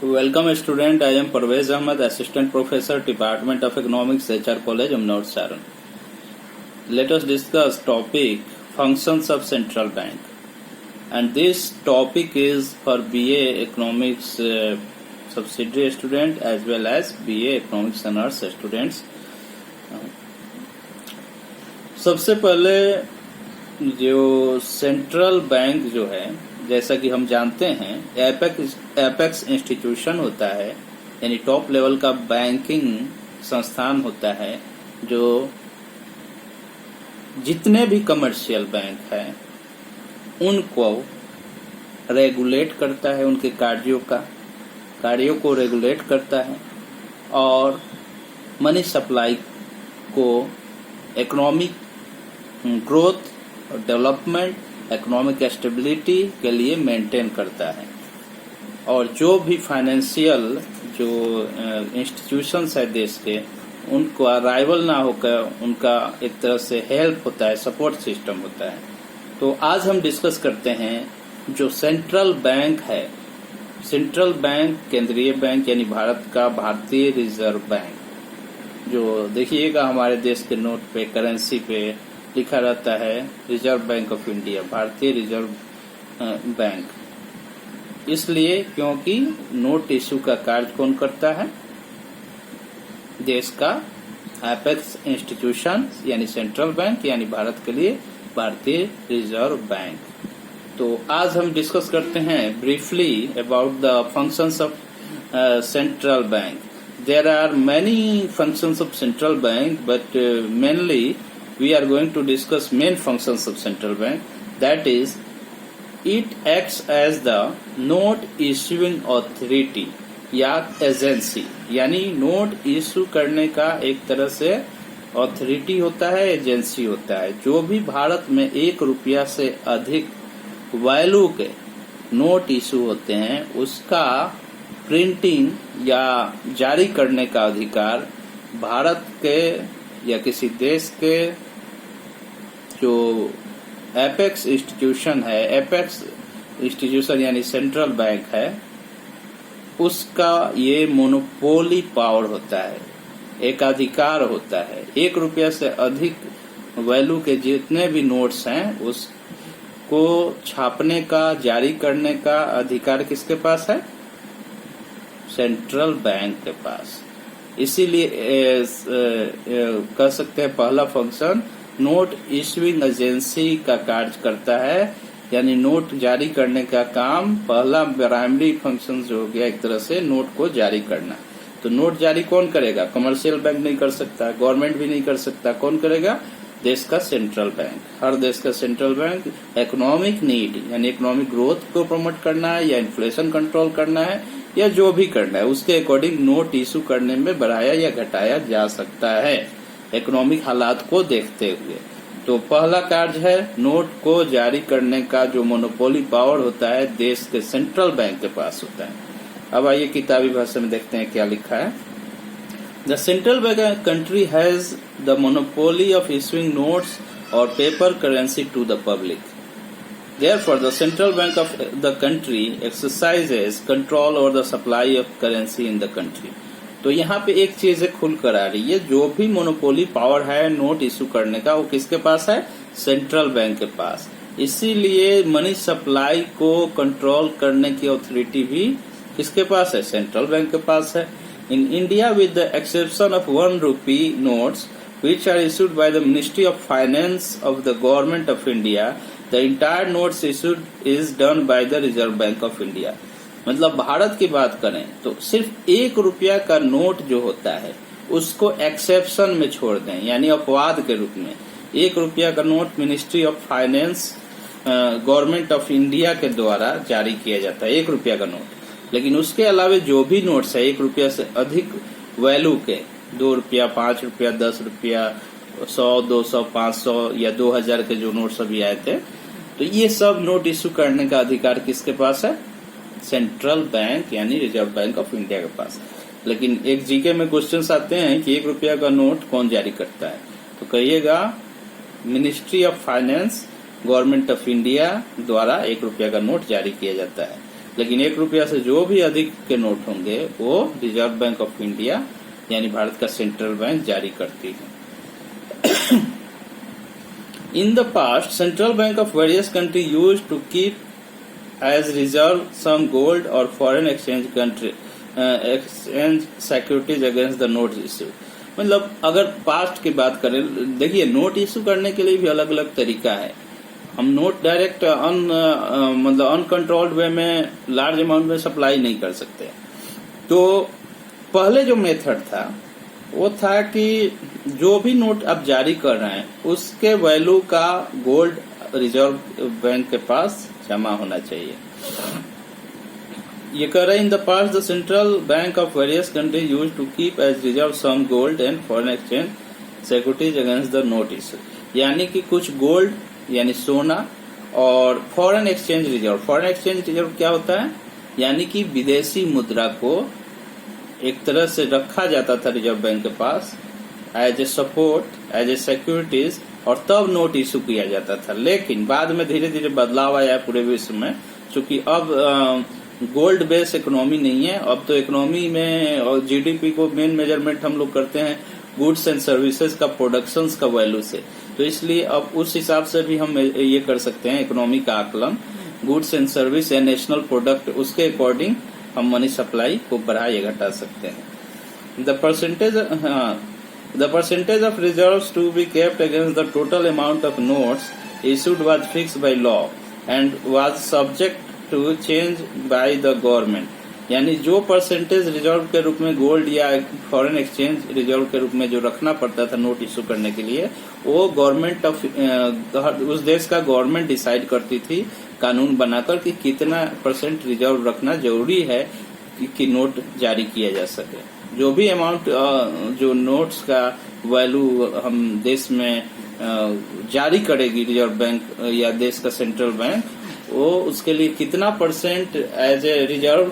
Welcome student, I am Parvez Ahmed, Assistant Professor, Department of Economics, HR College, Amnaur Saran. Let us discuss topic functions of central bank. And this topic is for BA Economics subsidiary student as well as BA Economics Honors students. सबसे पहले जो central bank जो है, जैसा कि हम जानते हैं, एपेक्स इंस्टीट्यूशन होता है, यानी टॉप लेवल का बैंकिंग संस्थान होता है जो जितने भी कमर्शियल बैंक हैं उनको रेगुलेट करता है, उनके कार्यों को रेगुलेट करता है और मनी सप्लाई को इकोनॉमिक ग्रोथ और डेवलपमेंट, इकोनॉमिक स्टेबिलिटी के लिए मेंटेन करता है। और जो भी फाइनेंशियल जो इंस्टीट्यूशंस है देश के, उनको अराइवल ना होकर उनका एक तरह से हेल्प होता है, सपोर्ट सिस्टम होता है। तो आज हम डिस्कस करते हैं जो सेंट्रल बैंक है। सेंट्रल बैंक केंद्रीय बैंक यानी भारत का भारतीय रिजर्व बैंक, जो देखिएगा हमारे देश के नोट पे, करेंसी पे लिखा रहता है रिजर्व बैंक ऑफ इंडिया, भारतीय रिजर्व बैंक। इसलिए क्योंकि नोट इश्यू का कार्य कौन करता है? देश का एपेक्स इंस्टीट्यूशन यानी सेंट्रल बैंक, यानी भारत के लिए भारतीय रिजर्व बैंक। तो आज हम डिस्कस करते हैं briefly about the functions of central bank. There are many functions of central bank, but mainly we are going to discuss main functions of central bank. That is, it acts as the note issuing authority या agency, यानी note issue करने का एक तरह से authority होता है, agency होता है। जो भी भारत में 1 रुपया से अधिक वैल्यू के नोट इश्यू होते हैं, उसका प्रिंटिंग या जारी करने का अधिकार भारत के या किसी देश के जो एपेक्स इंस्टीट्यूशन है, एपेक्स इंस्टीट्यूशन यानी सेंट्रल बैंक है, उसका ये मोनोपोली पावर होता है, एक अधिकार होता है। 1 रुपया से अधिक वैल्यू के जितने भी नोट्स हैं उसको छापने का, जारी करने का अधिकार किसके पास है? सेंट्रल बैंक के पास। इसीलिए कह सकते हैं पहला फंक्शन नोट इश्यूइंग एजेंसी का कार्य करता है, यानी नोट जारी करने का काम पहला प्राइमरी फंक्शन जो हो गया एक तरह से नोट को जारी करना। तो नोट जारी कौन करेगा? कमर्शियल बैंक नहीं कर सकता, गवर्नमेंट भी नहीं कर सकता। कौन करेगा? देश का सेंट्रल बैंक। हर देश का सेंट्रल बैंक इकोनॉमिक नीड यानी इकोनॉमिक ग्रोथ को प्रमोट करना है या इन्फ्लेशन कंट्रोल करना है या जो भी करना है, उसके अकॉर्डिंग नोट इशू करने में बढ़ाया या घटाया जा सकता है इकोनॉमिक हालात को देखते हुए। तो पहला कार्य है नोट को जारी करने का, जो मोनोपोली पावर होता है देश के सेंट्रल बैंक के पास होता है। अब आइए किताबी भाषा में देखते हैं क्या लिखा है। The central bank country has the monopoly of issuing notes और paper currency to the public. Therefore, the central bank of the country exercises control over the supply of currency in the country. तो यहाँ पे एक चीज खुलकर आ रही है, जो भी मोनोपोली पावर है नोट इशू करने का, वो किसके पास है? सेंट्रल बैंक के पास। इसीलिए मनी सप्लाई को कंट्रोल करने की अथॉरिटी भी किसके पास है? सेंट्रल बैंक के पास है। In India, with the exception of 1 rupee notes which are issued by the Ministry of Finance of the Government of India, the entire notes issued is done by the Reserve Bank of India. मतलब भारत की बात करें तो सिर्फ 1 रुपया का note जो होता है उसको एक्सेप्शन में छोड़ दें, यानी अपवाद के रूप में 1 रुपया का note ministry of finance government of India के द्वारा जारी किया जाता है, 1 रुपया का नोट। लेकिन उसके अलावा जो भी नोट्स है 1 रुपया से अधिक वैल्यू के, 2 रुपया, 5 रुपया, 10 रुपया, 100, 200, 500 या 2000 के जो नोट्स अभी आए थे, तो ये सब नोट इशू करने का अधिकार किसके पास है? सेंट्रल बैंक यानी रिजर्व बैंक ऑफ इंडिया के पास। लेकिन एक जीके में क्वेश्चंस आते हैं कि 1 रुपया का नोट कौन जारी करता है? तो कहिएगा ministry of finance government of India द्वारा 1 रुपया का नोट जारी किया जाता है। लेकिन 1 रुपया से जो भी अधिक के नोट होंगे वो रिजर्व बैंक ऑफ इंडिया यानी भारत का सेंट्रल बैंक जारी करती है। In the past, Central Bank of various countries used to keep as reserve some gold or foreign exchange exchange securities against the notes issue। मतलब अगर past की बात करें, देखिए नोट इशू करने के लिए भी अलग अलग तरीका है। हम नोट डायरेक्ट मतलब अनकंट्रोल्ड वे में लार्ज अमाउंट में सप्लाई नहीं कर सकते। तो पहले जो मेथड था वो था कि जो भी नोट आप जारी कर रहे हैं उसके वैल्यू का गोल्ड रिजर्व बैंक के पास जमा होना चाहिए। ये कह रहे in the past the central bank of various countries used to keep as reserve some gold and foreign exchange securities against the note issue. यानी कि कुछ गोल्ड यानी सोना और foreign exchange reserve. Foreign exchange reserve क्या होता है? यानी कि विदेशी मुद्रा को एक तरह से रखा जाता था रिजर्व बैंक के पास as a support, as a securities, और तब नोट इशू किया जाता था। लेकिन बाद में धीरे धीरे बदलाव आया पूरे विश्व में, क्योंकि अब गोल्ड बेस्ड इकोनॉमी नहीं है। अब तो इकोनॉमी में और जीडीपी को मेन मेजरमेंट हम लोग करते हैं गुड्स एंड सर्विसेज का, प्रोडक्शन का वैल्यू से। तो इसलिए अब उस हिसाब से भी हम ये कर सकते हैं इकोनॉमी का आकलन, गुड्स एंड सर्विस या नेशनल प्रोडक्ट, उसके अकॉर्डिंग हम मनी सप्लाई को बढ़ा या घटा सकते हैं। The percentage of reserves to be kept against the total amount of notes issued was fixed by law and was subject to change by the government. यानी जो परसेंटेज रिजर्व के रूप में गोल्ड या फॉरेन एक्सचेंज रिजर्व के रूप में जो रखना पड़ता था नोट इशू करने के लिए, वो गवर्नमेंट ऑफ उस देश का गवर्नमेंट डिसाइड करती थी कानून बनाकर कि कितना परसेंट रिजर्व रखना जरूरी है कि नोट जारी किया जा सके। जो भी अमाउंट जो नोट्स का वैल्यू हम देश में जारी करेगी रिजर्व बैंक या देश का सेंट्रल बैंक, वो उसके लिए कितना percent as a reserve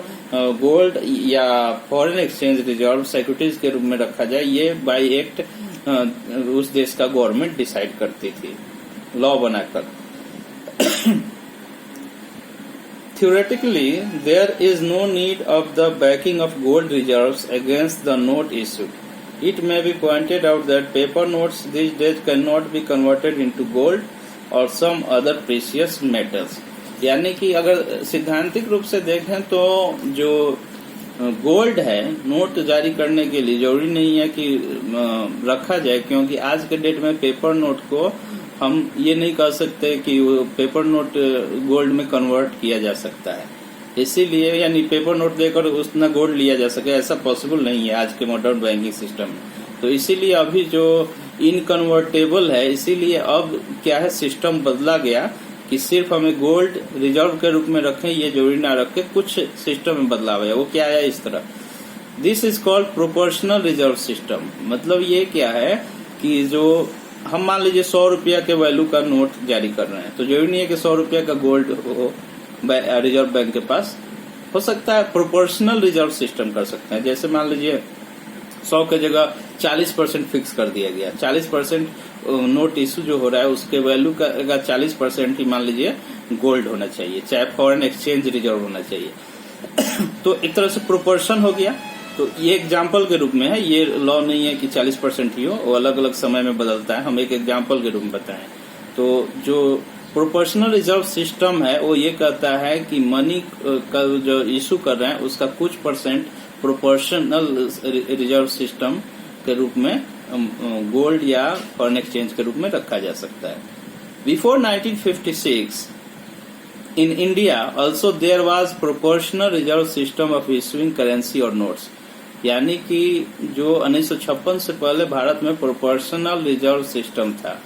gold या फॉरेन एक्सचेंज रिजर्व सिक्योरिटीज के रूप में रखा जाए, ये बाय एक्ट उस देश का गवर्नमेंट डिसाइड करती थी लॉ बनाकर। Theoretically, there is no need of the backing of gold reserves against the note issued. It may be pointed out that paper notes these days cannot be converted into gold or some other precious metals. यानी कि अगर सिद्धांतिक रूप से देखें तो जो gold है नोट जारी करने के लिए जरूरी नहीं है कि रखा जाए, क्योंकि आज के डेट में पेपर नोट को हम ये नहीं कह सकते कि वो पेपर नोट गोल्ड में कन्वर्ट किया जा सकता है। इसीलिए यानी पेपर नोट देकर उतना गोल्ड लिया जा सके, ऐसा पॉसिबल नहीं है आज के मॉडर्न बैंकिंग सिस्टम में। तो इसीलिए अभी जो इनकन्वर्टेबल है, इसीलिए अब क्या है सिस्टम बदला गया कि सिर्फ हमें गोल्ड रिजर्व के रूप में रखें, ये जरूरी ना रखें। कुछ सिस्टम में बदलाव है, वो क्या है इस तरह, this is called proportional reserve system. मतलब ये क्या है कि जो हम मान लीजिए 100 रुपया के वैल्यू का नोट जारी कर रहे हैं, तो जरूरी नहीं है कि 100 रुपया का गोल्ड हो रिजर्व बैंक के पास, हो सकता है प्रोपोर्शनल रिजर्व सिस्टम कर सकते हैं। जैसे मान लीजिए 100 के जगह 40% फिक्स कर दिया गया, 40% नोट इशू जो हो रहा है उसके वैल्यू का 40% ही मान लीजिए गोल्ड होना चाहिए, चाहे फॉरेन एक्सचेंज रिजर्व होना चाहिए। तो एक तरह से प्रोपोर्शन हो गया। तो ये एग्जाम्पल के रूप में है, ये लॉ नहीं है कि 40% ही हो, वो अलग अलग समय में बदलता है। हम एक एग्जाम्पल के रूप में बताएं तो जो प्रोपोर्शनल रिजर्व सिस्टम है वो ये कहता है कि मनी का जो इशू कर रहे हैं उसका कुछ परसेंट प्रोपोर्शनल रिजर्व सिस्टम के रूप में गोल्ड या फॉरेन एक्सचेंज के रूप में रखा जा सकता है। Before 1956 in India also there was proportional reserve system of issuing currency or notes। यानी कि जो 1956 से पहले भारत में प्रोपोर्शनल रिजर्व सिस्टम था।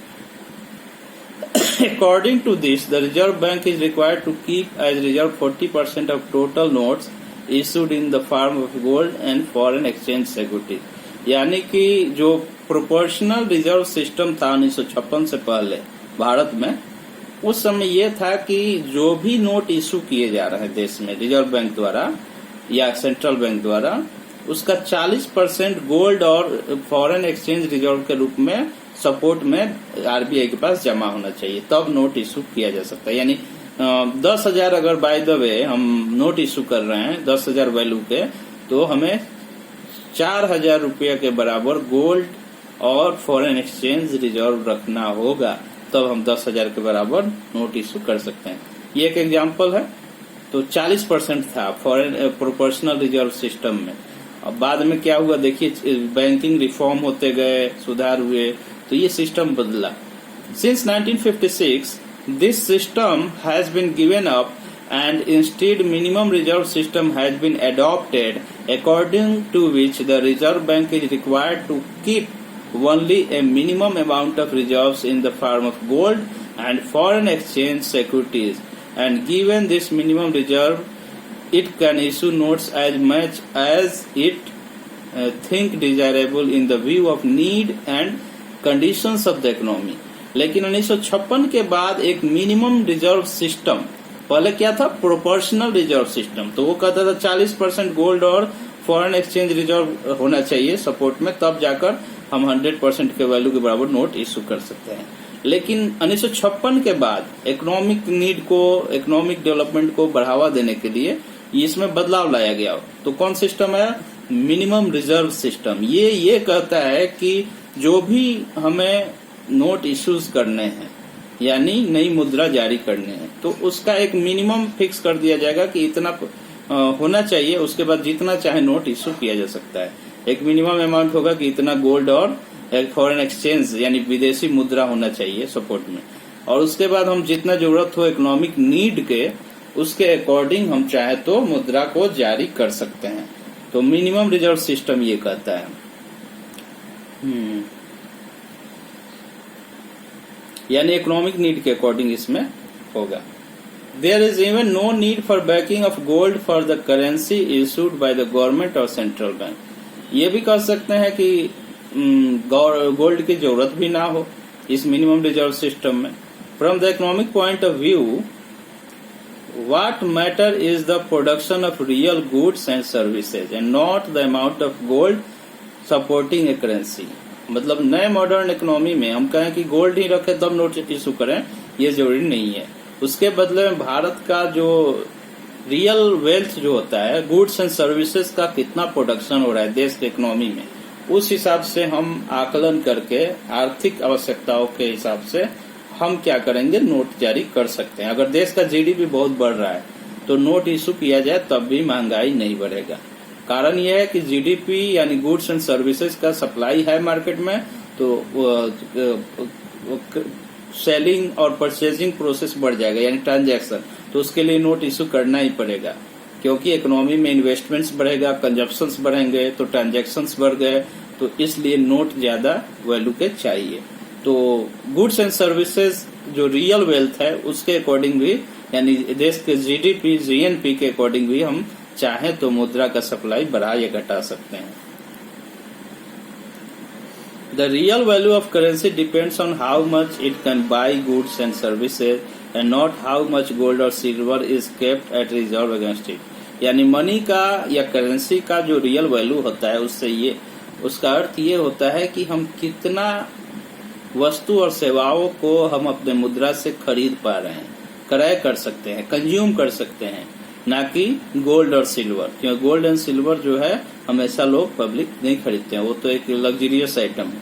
According to this, the Reserve Bank is required to keep as reserve 40% of total notes issued in the form of gold and foreign exchange security। यानी कि जो प्रोपोर्शनल रिजर्व सिस्टम था 1956 से पहले भारत में, उस समय ये था कि जो भी नोट इशू किए जा रहे हैं देश में रिजर्व बैंक द्वारा या सेंट्रल बैंक द्वारा, उसका 40% गोल्ड और फॉरेन एक्सचेंज रिजर्व के रूप में सपोर्ट में आरबीआई के पास जमा होना चाहिए, तब नोट इशू किया जा सकता है। यानी 10,000 अगर बाय द वे हम नोट इशू कर रहे हैं 10,000 वैल्यू के, तो हमें 4,000 रुपये के बराबर गोल्ड और फॉरेन एक्सचेंज रिजर्व रखना होगा, तब हम 10,000 के बराबर नोट इशू कर सकते हैं। ये एक एग्जांपल है। तो 40% था फॉरेन प्रोपोर्शनल रिजर्व सिस्टम में। अब बाद में क्या हुआ देखिए, बैंकिंग रिफॉर्म होते गए, सुधार हुए, तो ये सिस्टम बदला। Since 1956 this system has been given up and instead minimum reserve system has been adopted, according to which the Reserve Bank is required to keep only a minimum amount of reserves in the form of gold and foreign exchange securities, and given this minimum reserve it can issue notes as much as it think desirable in the view of need and conditions of the economy। लेकिन 1956 के बाद एक minimum reserve system, पहले क्या था proportional reserve system, तो वो कहता था 40% गोल्ड और फॉरेन एक्सचेंज रिजर्व होना चाहिए सपोर्ट में, तब जाकर हम 100% के वैल्यू के बराबर नोट इशू कर सकते हैं। लेकिन 1956 के बाद इकोनॉमिक नीड को, इकोनॉमिक डेवलपमेंट को बढ़ावा देने के लिए इसमें बदलाव लाया गया। तो कौन सिस्टम है? Minimum reserve system. ये कहता है कि जो भी हमें नोट इश्यूज करने हैं यानी नई मुद्रा जारी करने हैं, तो उसका एक मिनिमम फिक्स कर दिया जाएगा कि इतना होना चाहिए, उसके बाद जितना चाहे नोट इश्यू किया जा सकता है। एक मिनिमम अमाउंट होगा कि इतना गोल्ड और फॉरेन एक्सचेंज यानी विदेशी मुद्रा होना चाहिए सपोर्ट में, और उसके बाद हम जितना जरूरत हो इकोनॉमिक नीड के, उसके अकॉर्डिंग हम चाहे तो मुद्रा को जारी कर सकते हैं। तो मिनिमम रिजर्व सिस्टम ये कहता है। यानी इकोनॉमिक नीड के अकॉर्डिंग इसमें होगा। There is even no need for backing of gold for the currency issued by the government और सेंट्रल बैंक। ये भी कह सकते हैं कि गोल्ड की जरूरत भी ना हो इस मिनिमम रिजर्व सिस्टम में। From the economic point of view, what matter is the production of real goods and services and not the amount of gold supporting A currency. मतलब नए मॉडर्न इकोनॉमी में हम कहें कि गोल्ड ही रखें तब note issue करें, ये जरूरी नहीं है। उसके बदले में भारत का जो रियल वेल्थ जो होता है, गुड्स एंड सर्विसेज का कितना प्रोडक्शन हो रहा है देश के इकोनॉमी में, उस हिसाब से हम आकलन करके आर्थिक आवश्यकताओं के हिसाब से हम क्या करेंगे, नोट जारी कर सकते हैं। अगर देश का जीडीपी बहुत बढ़ रहा है तो नोट इशू किया जाए तब भी महंगाई नहीं बढ़ेगा। कारण यह है कि जीडीपी यानी गुड्स एंड सर्विसेज का सप्लाई है मार्केट में, तो सेलिंग और परचेजिंग प्रोसेस बढ़ जाएगा यानी ट्रांजैक्शन, तो उसके लिए नोट इशू करना ही पड़ेगा, क्योंकि इकोनॉमी में इन्वेस्टमेंट्स बढ़ेगा, कंजप्शंस बढ़ेंगे तो ट्रांजैक्शंस बढ़ गए, तो इसलिए नोट ज्यादा वैल्यू के चाहिए। तो गुड्स एंड सर्विसेज जो रियल वेल्थ है उसके अकॉर्डिंग भी यानी देश के जीडीपी जीएनपी के अकॉर्डिंग भी हम चाहे तो मुद्रा का सप्लाई बढ़ा या घटा सकते हैं। The real value of currency depends on how much it can buy goods and services and not how much gold or silver is kept at reserve against it। यानी मनी का या करेंसी का जो रियल वैल्यू होता है उसका अर्थ ये होता है कि हम कितना वस्तु और सेवाओं को हम अपने मुद्रा से खरीद पा रहे हैं, क्रय कर सकते हैं, कंज्यूम कर सकते हैं, ना कि गोल्ड और सिल्वर। क्योंकि गोल्ड एंड सिल्वर जो है हमेशा लोग पब्लिक नहीं खरीदते हैं, वो तो एक लग्जरियस आइटम है।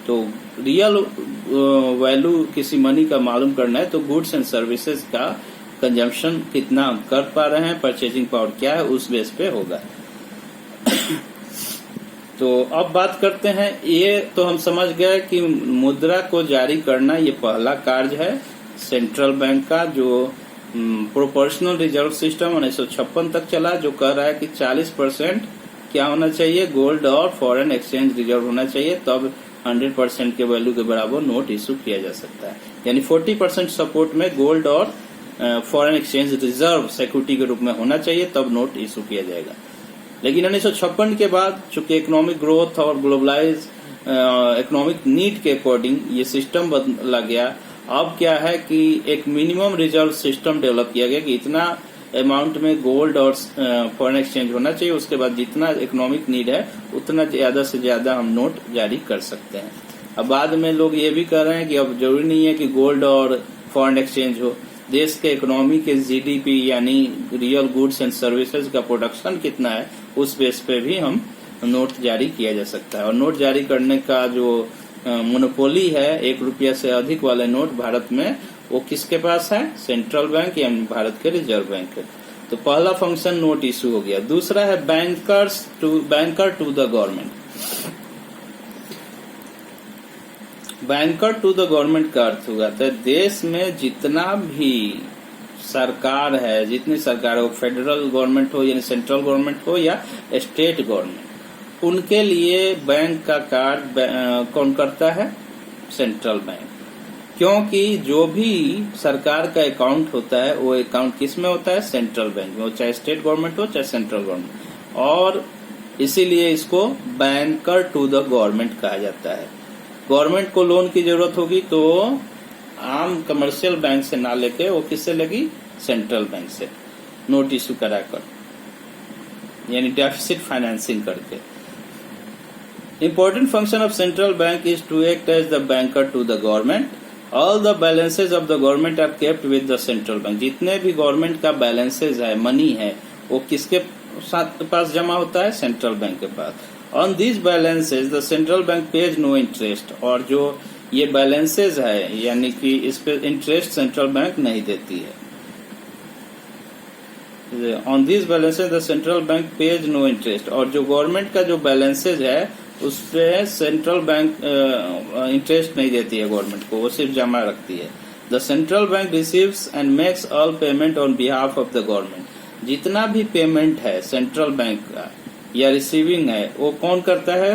तो रियल वैल्यू किसी मनी का मालूम करना है तो गुड्स एंड सर्विसेज का कंजम्पशन कितना हम कर पा रहे हैं, परचेजिंग पावर क्या है, उस बेस पे होगा। तो अब बात करते हैं, ये तो हम समझ गए कि मुद्रा को जारी करना ये पहला कार्य है सेंट्रल बैंक का, जो प्रोपोर्शनल रिजर्व सिस्टम 1956 तक चला, जो कह रहा है कि 40% क्या होना चाहिए, गोल्ड और फॉरेन एक्सचेंज रिजर्व होना चाहिए, तब 100% के वैल्यू के बराबर नोट इशू किया जा सकता है। यानी 40% सपोर्ट में गोल्ड और फॉरेन एक्सचेंज रिजर्व सिक्योरिटी के रूप में होना चाहिए, तब नोट इशू किया जाएगा। लेकिन 1956 के बाद चूंकि इकोनॉमिक ग्रोथ और ग्लोबलाइज इकोनॉमिक नीड के अकॉर्डिंग ये सिस्टम बदला गया। अब क्या है कि एक मिनिमम रिजर्व सिस्टम डेवलप किया गया कि इतना अमाउंट में गोल्ड और फॉरेन एक्सचेंज होना चाहिए, उसके बाद जितना इकोनॉमिक नीड है उतना ज्यादा से ज्यादा हम नोट जारी कर सकते हैं। अब बाद में लोग ये भी कह रहे हैं कि अब जरूरी नहीं है कि गोल्ड और फॉरेन एक्सचेंज हो, देश के इकोनॉमी के जीडीपी यानी रियल गुड्स एंड सर्विसेज का प्रोडक्शन कितना है, उस बेस पे भी हम नोट जारी किया जा सकता है। और नोट जारी करने का जो मोनोपोली है 1 रुपया से अधिक वाले नोट भारत में, वो किसके पास है? सेंट्रल बैंक या भारत के रिजर्व बैंक के। तो पहला फंक्शन नोट इशू हो गया। दूसरा है banker to the government. Banker to the government का अर्थ होगा तो देश में जितना भी सरकार है, जितनी सरकार हो, फेडरल गवर्नमेंट हो यानी सेंट्रल गवर्नमेंट हो या स्टेट गवर्नमेंट, उनके लिए बैंक का कार्ड कौन करता है? Central bank. क्योंकि जो भी सरकार का अकाउंट होता है वो अकाउंट किस में होता है? सेंट्रल बैंक में, वो चाहे स्टेट गवर्नमेंट हो चाहे सेंट्रल गवर्नमेंट। और इसीलिए इसको बैंकर टू द गवर्नमेंट कहा जाता है। गवर्नमेंट को लोन की जरूरत होगी तो आम कमर्शियल बैंक से ना लेके वो किससे लेगी? सेंट्रल बैंक से, नोट इशू कराकर, यानी डेफिसिट फाइनेंसिंग करके। Important function of central bank is to act as the banker to the government. All the balances of the government are kept with the central bank. जितने भी government का balances है, money है, वो किसके पास जमा होता है? सेंट्रल बैंक के पास। On these balances the central bank pays no interest. और जो ये बैलेंसेज है यानी कि इस पे इंटरेस्ट सेंट्रल बैंक नहीं देती है। On these balances the central bank pays no interest. और जो गवर्नमेंट का जो बैलेंसेज है उस पे सेंट्रल बैंक इंटरेस्ट नहीं देती है गवर्नमेंट को, वो सिर्फ जमा रखती है। The central bank receives and makes all payment on behalf of the government. जितना भी पेमेंट है सेंट्रल बैंक का या रिसीविंग है, वो कौन करता है?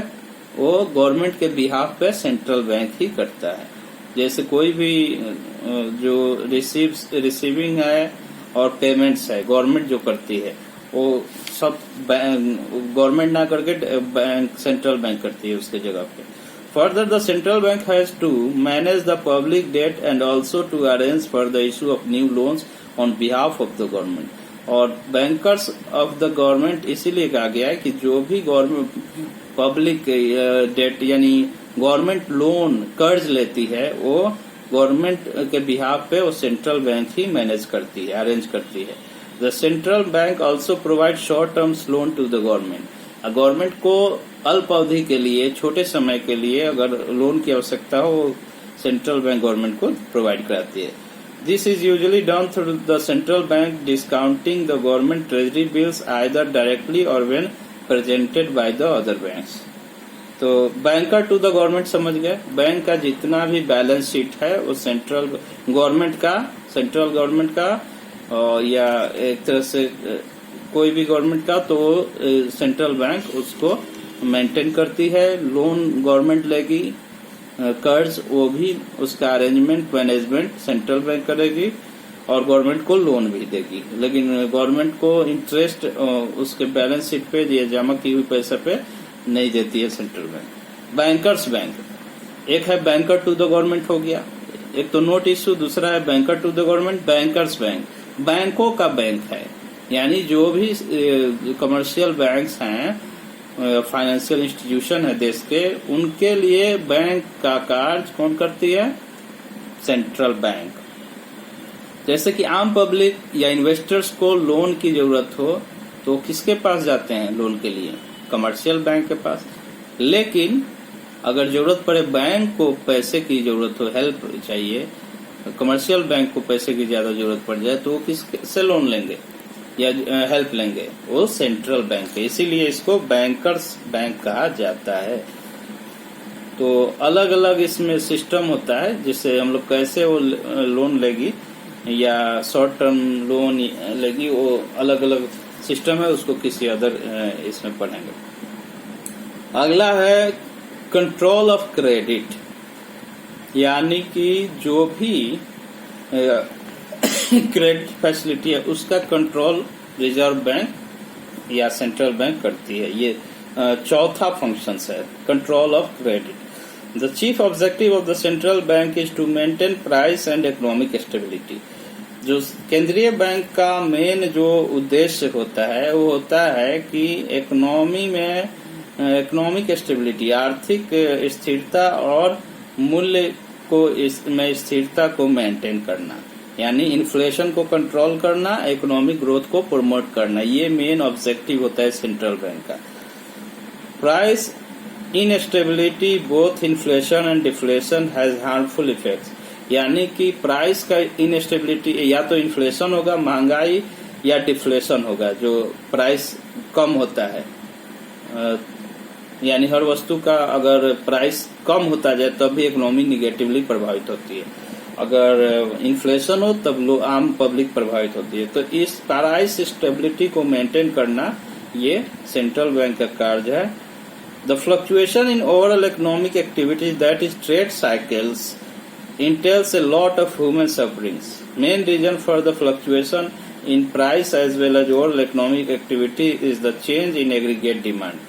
वो गवर्नमेंट के बिहाफ पे सेंट्रल बैंक ही करता है। जैसे कोई भी जो रिसीविंग है और पेमेंट्स है गवर्नमेंट जो करती है, वो सब गवर्नमेंट ना करके बैंक सेंट्रल बैंक करती है उसके जगह पे। Further the central bank has to manage the public debt and also to arrange for the issue of new loans on behalf of the government. और बैंकर्स ऑफ द गवर्नमेंट इसीलिए कहा गया है कि जो भी गवर्नमेंट पब्लिक डेट यानी government loan कर्ज लेती है, वो गवर्नमेंट के बिहाफ पे वो सेंट्रल बैंक ही मैनेज करती है, अरेंज करती है। The central bank also provides short term loan to the government. Government को अल्प अवधि के लिए, छोटे समय के लिए अगर लोन की आवश्यकता हो, सेंट्रल बैंक गवर्नमेंट को प्रोवाइड कराती है। This is usually done through the central bank discounting the government treasury bills either directly or when presented by the other banks. तो बैंकर टू द गवर्नमेंट समझ गए। Bank का जितना भी balance sheet है वो सेंट्रल गवर्नमेंट का या एक तरह से कोई भी गवर्नमेंट का, तो सेंट्रल बैंक उसको मेंटेन करती है। लोन गवर्नमेंट लेगी, कर्ज वो भी उसका अरेंजमेंट मैनेजमेंट सेंट्रल बैंक करेगी और गवर्नमेंट को लोन भी देगी। लेकिन गवर्नमेंट को इंटरेस्ट उसके बैलेंस शीट पे या जमा की हुई पैसे पे नहीं देती है सेंट्रल बैंक। बैंकर्स बैंक, एक है बैंकर टू द गवर्नमेंट हो गया, एक तो नोट इशू, दूसरा है banker to the government. Bankers bank बैंकों का बैंक है, यानी जो भी कमर्शियल बैंक्स हैं, फाइनेंशियल इंस्टीट्यूशन है देश के, उनके लिए बैंक का कार्य कौन करती है? Central bank. जैसे कि आम पब्लिक या इन्वेस्टर्स को लोन की जरूरत हो तो किसके पास जाते हैं लोन के लिए? कमर्शियल बैंक के पास। लेकिन अगर जरूरत पड़े, बैंक को पैसे की जरूरत हो, हेल्प चाहिए, कमर्शियल बैंक को पैसे की ज्यादा जरूरत पड़ जाए तो वो किससे लोन लेंगे या हेल्प लेंगे? वो सेंट्रल बैंक है। इसीलिए इसको बैंकर्स बैंक कहा जाता है। तो अलग अलग इसमें सिस्टम होता है, जिससे हम लोग कैसे वो लोन लेगी या शॉर्ट टर्म लोन लेगी, वो अलग अलग सिस्टम है, उसको किसी अदर इसमें पढ़ेंगे। अगला है कंट्रोल ऑफ क्रेडिट, यानी कि जो भी क्रेडिट फैसिलिटी है उसका कंट्रोल रिजर्व बैंक या सेंट्रल बैंक करती है। ये चौथा फंक्शन है, control of credit. The chief objective of the central bank is to maintain price and economic stability. जो केंद्रीय बैंक का मेन जो उद्देश्य होता है वो होता है कि इकोनॉमी में इकोनॉमिक स्टेबिलिटी, आर्थिक स्थिरता और मूल्य को इसमें स्थिरता को मेंटेन करना। यानी इन्फ्लेशन को कंट्रोल करना, इकोनॉमिक ग्रोथ को प्रमोट करना, ये मेन ऑब्जेक्टिव होता है सेंट्रल बैंक का। Price instability both inflation and deflation has harmful effects, यानी कि प्राइस का इनस्टेबिलिटी, या तो इन्फ्लेशन होगा, महंगाई, या डिफ्लेशन होगा, जो प्राइस कम होता है, यानी हर वस्तु का अगर प्राइस कम होता जाए तब भी इकोनॉमी निगेटिवली प्रभावित होती है। अगर इन्फ्लेशन हो तब आम पब्लिक प्रभावित होती है। तो इस प्राइस स्टेबिलिटी को मेंटेन करना ये सेंट्रल बैंक का कार्य है। The fluctuation in overall economic activities that is trade cycles entails a lot of human sufferings. Main reason for the fluctuation in price as well as overall economic activity is the change in aggregate demand.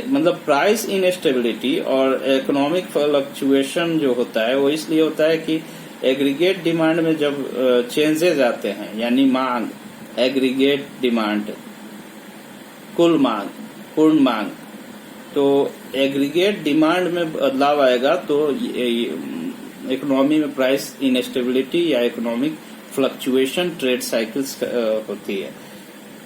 मतलब price instability और economic fluctuation जो होता है वो इसलिए होता है कि एग्रीगेट डिमांड में जब चेंजेस आते हैं, यानी मांग, एग्रीगेट डिमांड, कुल मांग, पूर्ण मांग, तो एग्रीगेट डिमांड में बदलाव आएगा तो इकोनॉमी में प्राइस इनस्टेबिलिटी या इकोनॉमिक फ्लक्चुएशन, ट्रेड साइकिल्स होती है।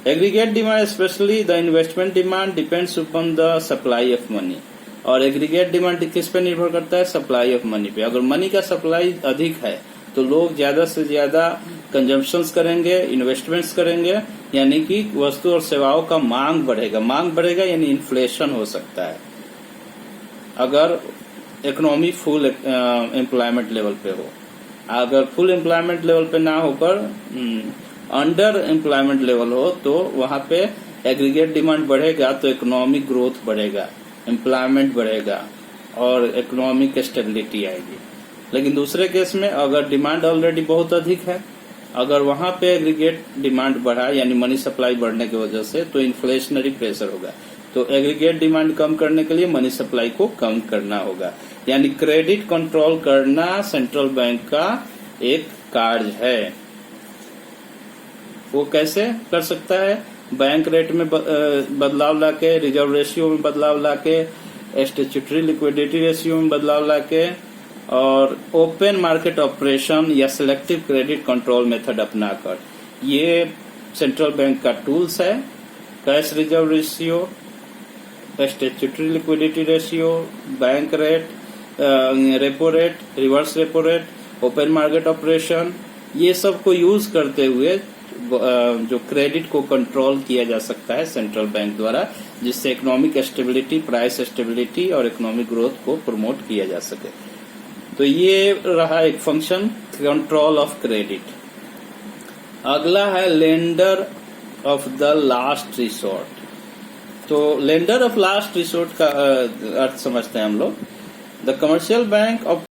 Aggregate demand specially the investment demand depends upon the supply of money, और एग्रीगेट डिमांड किस पे निर्भर करता है? सप्लाई ऑफ मनी पे। अगर मनी का सप्लाई अधिक है तो लोग ज्यादा से ज्यादा कंजम्पशंस करेंगे, इन्वेस्टमेंट्स करेंगे, यानी कि वस्तु और सेवाओं का मांग बढ़ेगा। मांग बढ़ेगा यानी इन्फ्लेशन हो सकता है अगर इकोनॉमी फुल एम्प्लॉयमेंट लेवल पे हो। अगर फुल एम्प्लॉयमेंट लेवल पे ना होकर अंडर एम्प्लॉयमेंट लेवल हो तो वहां पे एग्रीगेट डिमांड बढ़ेगा तो इकोनॉमिक ग्रोथ बढ़ेगा, एम्प्लॉयमेंट बढ़ेगा और इकोनॉमिक स्टेबिलिटी आएगी। लेकिन दूसरे केस में अगर डिमांड ऑलरेडी बहुत अधिक है, अगर वहां पे एग्रीगेट डिमांड बढ़ा यानी मनी सप्लाई बढ़ने की वजह से, तो इन्फ्लेशनरी प्रेशर होगा। तो एग्रीगेट डिमांड कम करने के लिए मनी सप्लाई को कम करना होगा, यानी क्रेडिट कंट्रोल करना सेंट्रल बैंक का एक कार्य है। वो कैसे कर सकता है? बैंक रेट में बदलाव लाके, रिजर्व रेशियो में बदलाव लाके, स्टैट्यूटरी लिक्विडिटी रेशियो में बदलाव लाके, और ओपन मार्केट ऑपरेशन या सिलेक्टिव क्रेडिट कंट्रोल मेथड अपनाकर। ये सेंट्रल बैंक का टूल्स है। Cash reserve ratio, statutory liquidity ratio, bank rate, repo rate, reverse repo rate, open market operation, ये सब को यूज करते हुए जो क्रेडिट को कंट्रोल किया जा सकता है सेंट्रल बैंक द्वारा, जिससे इकोनॉमिक स्टेबिलिटी, प्राइस स्टेबिलिटी और इकोनॉमिक ग्रोथ को प्रमोट किया जा सके। तो ये रहा एक फंक्शन, कंट्रोल ऑफ क्रेडिट। अगला है lender of the last resort. तो लेंडर ऑफ लास्ट रिसोर्ट का अर्थ समझते हैं हम लोग। The commercial bank of